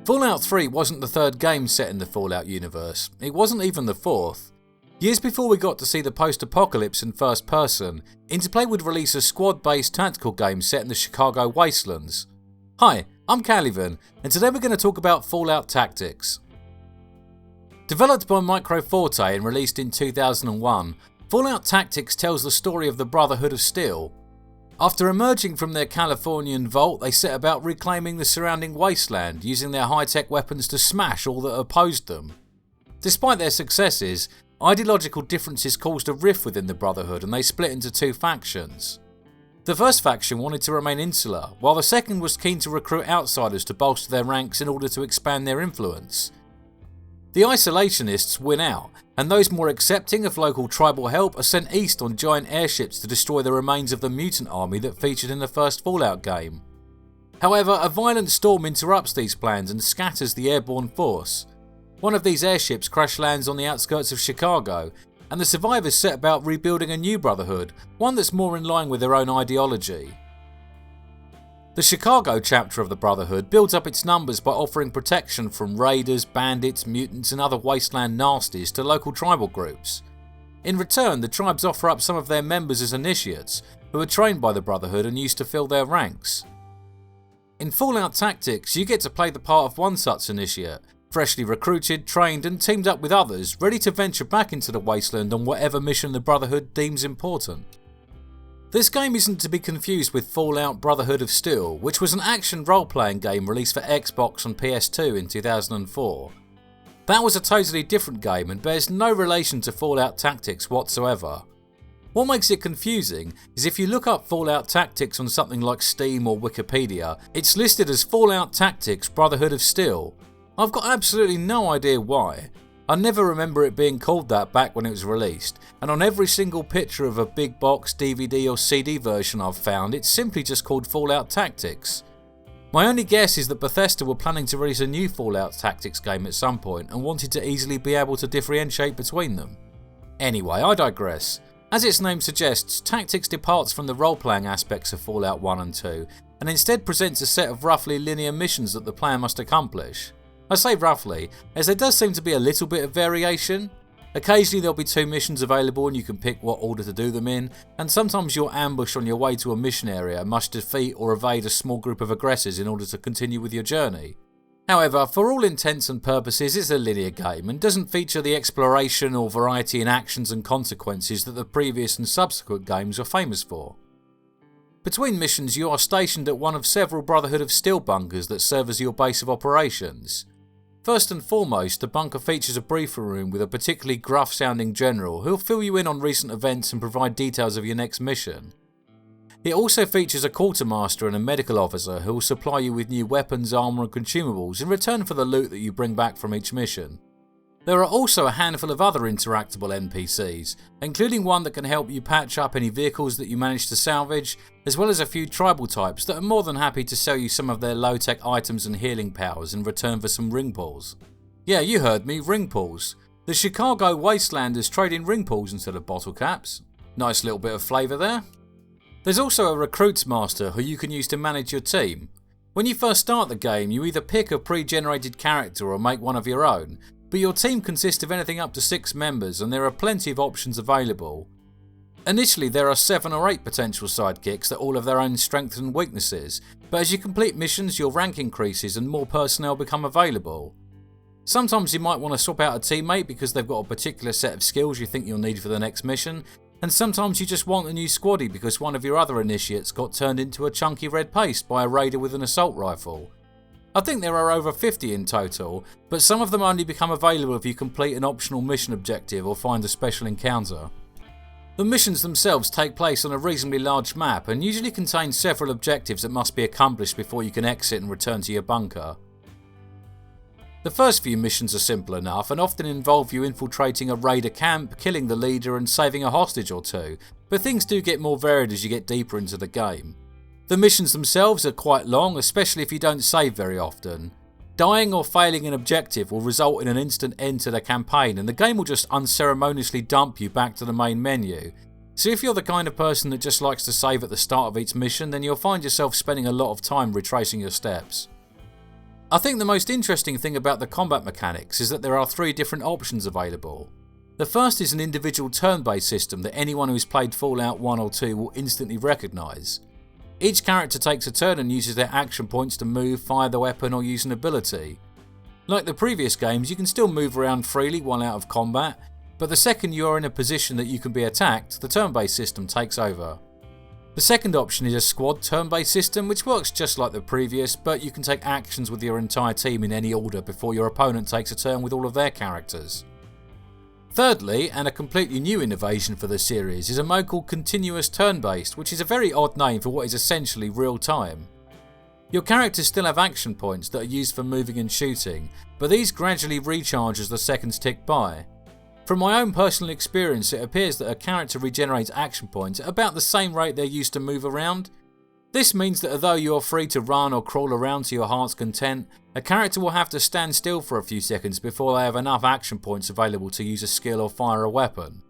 Fallout 3 wasn't the third game set in the Fallout universe, it wasn't even the fourth. Years before we got to see the post-apocalypse in first person, Interplay would release a squad-based tactical game set in the Chicago wastelands. Hi, I'm Calivan, and today we're going to talk about Fallout Tactics. Developed by Microforte and released in 2001, Fallout Tactics tells the story of the Brotherhood of Steel. After emerging from their Californian vault, they set about reclaiming the surrounding wasteland, using their high-tech weapons to smash all that opposed them. Despite their successes, ideological differences caused a rift within the Brotherhood and they split into two factions. The first faction wanted to remain insular, while the second was keen to recruit outsiders to bolster their ranks in order to expand their influence. The isolationists win out, and those more accepting of local tribal help are sent east on giant airships to destroy the remains of the mutant army that featured in the first Fallout game. However, a violent storm interrupts these plans and scatters the airborne force. One of these airships crash lands on the outskirts of Chicago, and the survivors set about rebuilding a new Brotherhood, one that's more in line with their own ideology. The Chicago chapter of the Brotherhood builds up its numbers by offering protection from raiders, bandits, mutants and other wasteland nasties to local tribal groups. In return, the tribes offer up some of their members as initiates, who are trained by the Brotherhood and used to fill their ranks. In Fallout Tactics, you get to play the part of one such initiate, freshly recruited, trained and teamed up with others, ready to venture back into the wasteland on whatever mission the Brotherhood deems important. This game isn't to be confused with Fallout Brotherhood of Steel, which was an action role-playing game released for Xbox and PS2 in 2004. That was a totally different game and bears no relation to Fallout Tactics whatsoever. What makes it confusing is if you look up Fallout Tactics on something like Steam or Wikipedia, it's listed as Fallout Tactics Brotherhood of Steel. I've got absolutely no idea why. I never remember it being called that back when it was released, and on every single picture of a big box, DVD or CD version I've found, it's simply just called Fallout Tactics. My only guess is that Bethesda were planning to release a new Fallout Tactics game at some point and wanted to easily be able to differentiate between them. Anyway, I digress. As its name suggests, Tactics departs from the role-playing aspects of Fallout 1 and 2, and instead presents a set of roughly linear missions that the player must accomplish. I say roughly, as there does seem to be a little bit of variation. Occasionally there'll be two missions available and you can pick what order to do them in, and sometimes you're ambushed on your way to a mission area and must defeat or evade a small group of aggressors in order to continue with your journey. However, for all intents and purposes it's a linear game and doesn't feature the exploration or variety in actions and consequences that the previous and subsequent games are famous for. Between missions you are stationed at one of several Brotherhood of Steel bunkers that serve as your base of operations. First and foremost, the bunker features a briefing room with a particularly gruff-sounding general who'll fill you in on recent events and provide details of your next mission. It also features a quartermaster and a medical officer who will supply you with new weapons, armour and consumables in return for the loot that you bring back from each mission. There are also a handful of other interactable NPCs, including one that can help you patch up any vehicles that you manage to salvage, as well as a few tribal types that are more than happy to sell you some of their low-tech items and healing powers in return for some ring pulls. Yeah, you heard me, ring pulls. The Chicago Wastelanders trade in ring pulls instead of bottle caps. Nice little bit of flavour there. There's also a recruits master who you can use to manage your team. When you first start the game, you either pick a pre-generated character or make one of your own, but your team consists of anything up to 6 members and there are plenty of options available. Initially there are 7 or 8 potential sidekicks that all have their own strengths and weaknesses, but as you complete missions your rank increases and more personnel become available. Sometimes you might want to swap out a teammate because they've got a particular set of skills you think you'll need for the next mission, and sometimes you just want a new squaddy because one of your other initiates got turned into a chunky red paste by a raider with an assault rifle. I think there are over 50 in total, but some of them only become available if you complete an optional mission objective or find a special encounter. The missions themselves take place on a reasonably large map and usually contain several objectives that must be accomplished before you can exit and return to your bunker. The first few missions are simple enough and often involve you infiltrating a raider camp, killing the leader and saving a hostage or two, but things do get more varied as you get deeper into the game. The missions themselves are quite long, especially if you don't save very often. Dying or failing an objective will result in an instant end to the campaign and the game will just unceremoniously dump you back to the main menu. So if you're the kind of person that just likes to save at the start of each mission, then you'll find yourself spending a lot of time retracing your steps. I think the most interesting thing about the combat mechanics is that there are 3 different options available. The first is an individual turn-based system that anyone who's played Fallout 1 or 2 will instantly recognise. Each character takes a turn and uses their action points to move, fire the weapon or use an ability. Like the previous games, you can still move around freely while out of combat, but the second you are in a position that you can be attacked, the turn-based system takes over. The second option is a squad turn-based system, which works just like the previous, but you can take actions with your entire team in any order before your opponent takes a turn with all of their characters. Thirdly, and a completely new innovation for the series, is a mode called continuous turn-based, which is a very odd name for what is essentially real time. Your characters still have action points that are used for moving and shooting, but these gradually recharge as the seconds tick by. From my own personal experience, it appears that a character regenerates action points at about the same rate they're used to move around. This means that although you are free to run or crawl around to your heart's content, a character will have to stand still for a few seconds before they have enough action points available to use a skill or fire a weapon.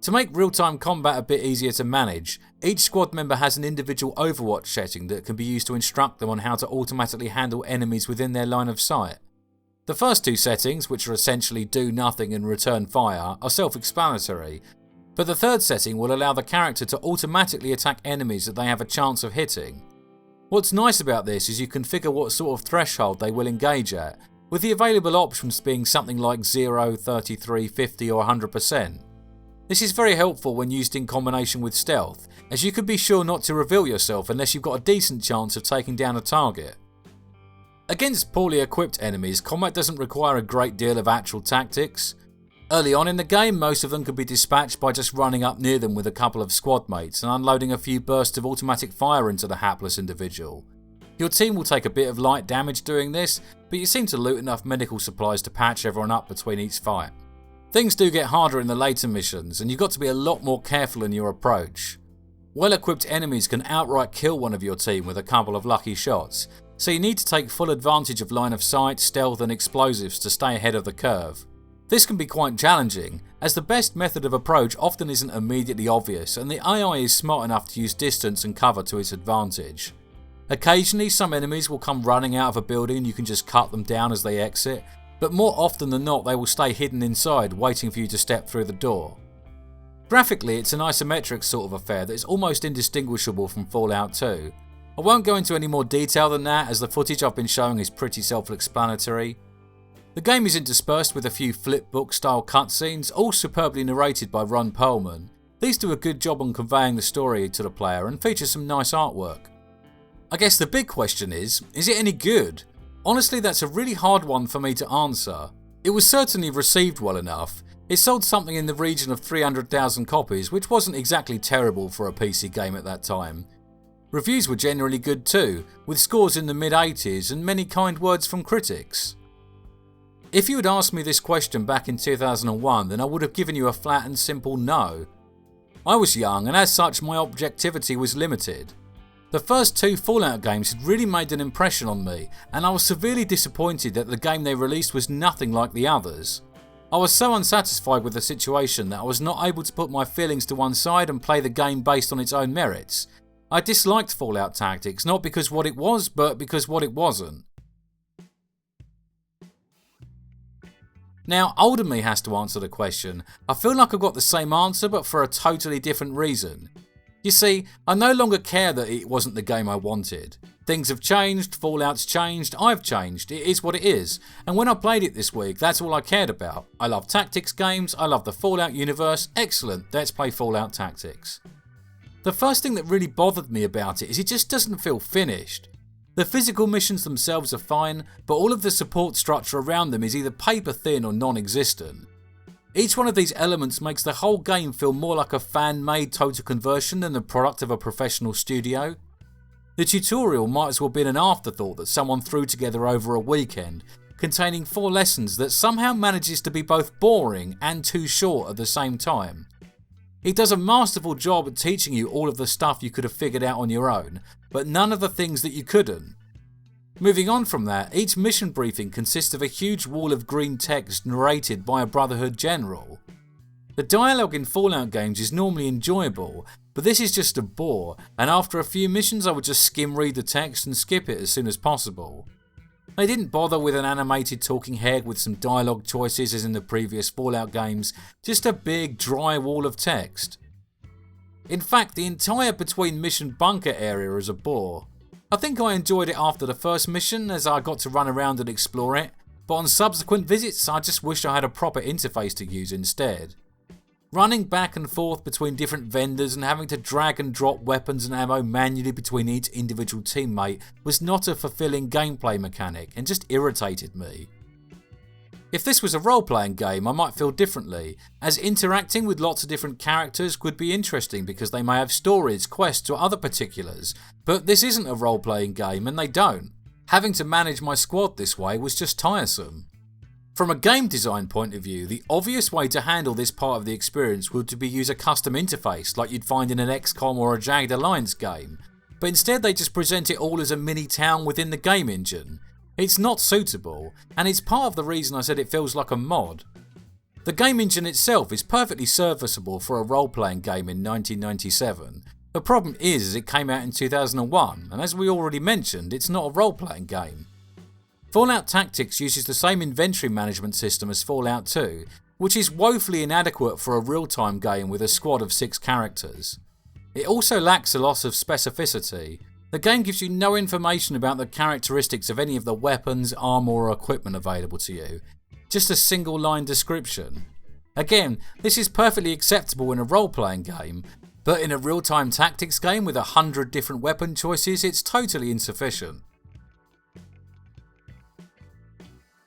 To make real-time combat a bit easier to manage, each squad member has an individual Overwatch setting that can be used to instruct them on how to automatically handle enemies within their line of sight. The first 2 settings, which are essentially do nothing and return fire, are self-explanatory, but the third setting will allow the character to automatically attack enemies that they have a chance of hitting. What's nice about this is you configure what sort of threshold they will engage at, with the available options being something like 0, 33, 50 or 100%. This is very helpful when used in combination with stealth, as you can be sure not to reveal yourself unless you've got a decent chance of taking down a target. Against poorly equipped enemies, combat doesn't require a great deal of actual tactics. Early on in the game, most of them could be dispatched by just running up near them with a couple of squad mates and unloading a few bursts of automatic fire into the hapless individual. Your team will take a bit of light damage doing this, but you seem to loot enough medical supplies to patch everyone up between each fight. Things do get harder in the later missions, and you've got to be a lot more careful in your approach. Well-equipped enemies can outright kill one of your team with a couple of lucky shots, so you need to take full advantage of line of sight, stealth and explosives to stay ahead of the curve. This can be quite challenging, as the best method of approach often isn't immediately obvious and the AI is smart enough to use distance and cover to its advantage. Occasionally some enemies will come running out of a building and you can just cut them down as they exit, but more often than not they will stay hidden inside waiting for you to step through the door. Graphically, it's an isometric sort of affair that is almost indistinguishable from Fallout 2. I won't go into any more detail than that, as the footage I've been showing is pretty self-explanatory. The game is interspersed with a few flipbook style cutscenes, all superbly narrated by Ron Perlman. These do a good job on conveying the story to the player and feature some nice artwork. I guess the big question is it any good? Honestly, that's a really hard one for me to answer. It was certainly received well enough. It sold something in the region of 300,000 copies, which wasn't exactly terrible for a PC game at that time. Reviews were generally good too, with scores in the mid-80s and many kind words from critics. If you had asked me this question back in 2001, then I would have given you a flat and simple no. I was young, and as such my objectivity was limited. The first 2 Fallout games had really made an impression on me, and I was severely disappointed that the game they released was nothing like the others. I was so unsatisfied with the situation that I was not able to put my feelings to one side and play the game based on its own merits. I disliked Fallout Tactics, not because what it was, but because what it wasn't. Now, older me has to answer the question. I feel like I've got the same answer, but for a totally different reason. You see, I no longer care that it wasn't the game I wanted. Things have changed, Fallout's changed, I've changed, it is what it is. And when I played it this week, that's all I cared about. I love tactics games, I love the Fallout universe, excellent, let's play Fallout Tactics. The first thing that really bothered me about it is it just doesn't feel finished. The physical missions themselves are fine, but all of the support structure around them is either paper thin or non-existent. Each one of these elements makes the whole game feel more like a fan-made total conversion than the product of a professional studio. The tutorial might as well have been an afterthought that someone threw together over a weekend, containing 4 lessons that somehow manages to be both boring and too short at the same time. It does a masterful job at teaching you all of the stuff you could have figured out on your own, but none of the things that you couldn't. Moving on from that, each mission briefing consists of a huge wall of green text narrated by a Brotherhood general. The dialogue in Fallout games is normally enjoyable, but this is just a bore, and after a few missions I would just skim read the text and skip it as soon as possible. They didn't bother with an animated talking head with some dialogue choices as in the previous Fallout games, just a big dry wall of text. In fact, the entire between mission bunker area is a bore. I think I enjoyed it after the first mission as I got to run around and explore it, but on subsequent visits I just wished I had a proper interface to use instead. Running back and forth between different vendors and having to drag and drop weapons and ammo manually between each individual teammate was not a fulfilling gameplay mechanic and just irritated me. If this was a role-playing game I might feel differently, as interacting with lots of different characters could be interesting because they may have stories, quests or other particulars, but this isn't a role-playing game and they don't. Having to manage my squad this way was just tiresome. From a game design point of view, the obvious way to handle this part of the experience would be use a custom interface like you'd find in an XCOM or a Jagged Alliance game, but instead they just present it all as a mini town within the game engine. It's not suitable, and it's part of the reason I said it feels like a mod. The game engine itself is perfectly serviceable for a role-playing game in 1997. The problem is it came out in 2001, and as we already mentioned, it's not a role-playing game. Fallout Tactics uses the same inventory management system as Fallout 2, which is woefully inadequate for a real-time game with a squad of 6 characters. It also lacks a lot of specificity. The game gives you no information about the characteristics of any of the weapons, armour or equipment available to you, just a single line description. Again, this is perfectly acceptable in a role-playing game, but in a real-time tactics game with 100 different weapon choices it's totally insufficient.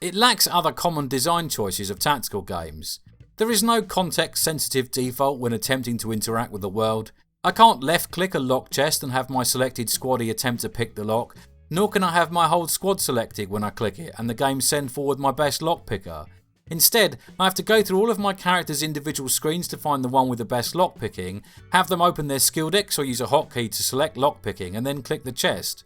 It lacks other common design choices of tactical games. There is no context-sensitive default when attempting to interact with the world. I can't left-click a locked chest and have my selected squaddie attempt to pick the lock, nor can I have my whole squad selected when I click it and the game send forward my best lockpicker. Instead, I have to go through all of my characters' individual screens to find the one with the best lockpicking, have them open their skill decks or use a hotkey to select lockpicking and then click the chest.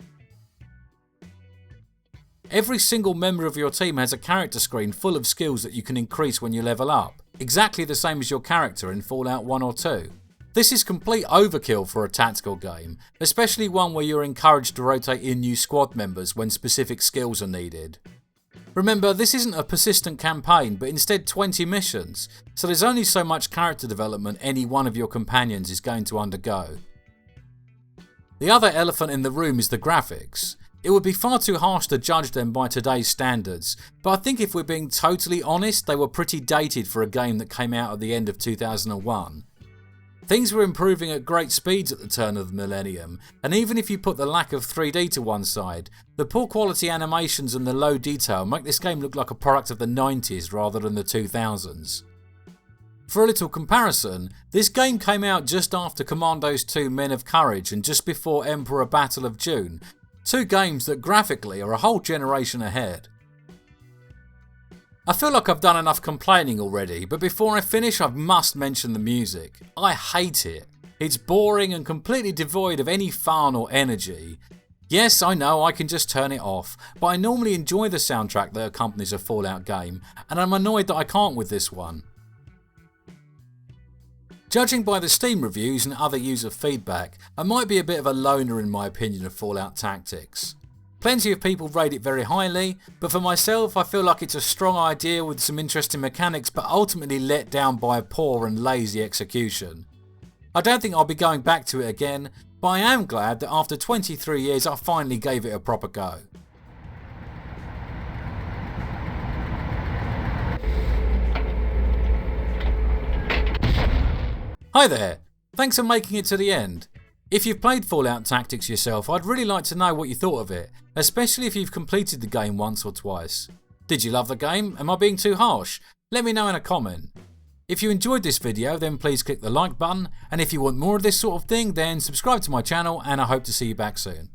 Every single member of your team has a character screen full of skills that you can increase when you level up, exactly the same as your character in Fallout 1 or 2. This is complete overkill for a tactical game, especially one where you're encouraged to rotate in new squad members when specific skills are needed. Remember, this isn't a persistent campaign, but instead 20 missions, so there's only so much character development any one of your companions is going to undergo. The other elephant in the room is the graphics. It would be far too harsh to judge them by today's standards, but I think if we're being totally honest, they were pretty dated for a game that came out at the end of 2001. Things were improving at great speeds at the turn of the millennium, and even if you put the lack of 3D to one side, the poor quality animations and the low detail make this game look like a product of the 90s rather than the 2000s. For a little comparison, this game came out just after Commandos 2 Men of Courage and just before Emperor Battle of June, 2 games that graphically are a whole generation ahead. I feel like I've done enough complaining already, but before I finish I must mention the music. I hate it. It's boring and completely devoid of any fun or energy. Yes, I know I can just turn it off, but I normally enjoy the soundtrack that accompanies a Fallout game, and I'm annoyed that I can't with this one. Judging by the Steam reviews and other user feedback, I might be a bit of a loner in my opinion of Fallout Tactics. Plenty of people rate it very highly, but for myself I feel like it's a strong idea with some interesting mechanics but ultimately let down by poor and lazy execution. I don't think I'll be going back to it again, but I am glad that after 23 years I finally gave it a proper go. Hi there, thanks for making it to the end. If you've played Fallout Tactics yourself, I'd really like to know what you thought of it, especially if you've completed the game once or twice. Did you love the game? Am I being too harsh? Let me know in a comment. If you enjoyed this video then please click the like button, and if you want more of this sort of thing then subscribe to my channel and I hope to see you back soon.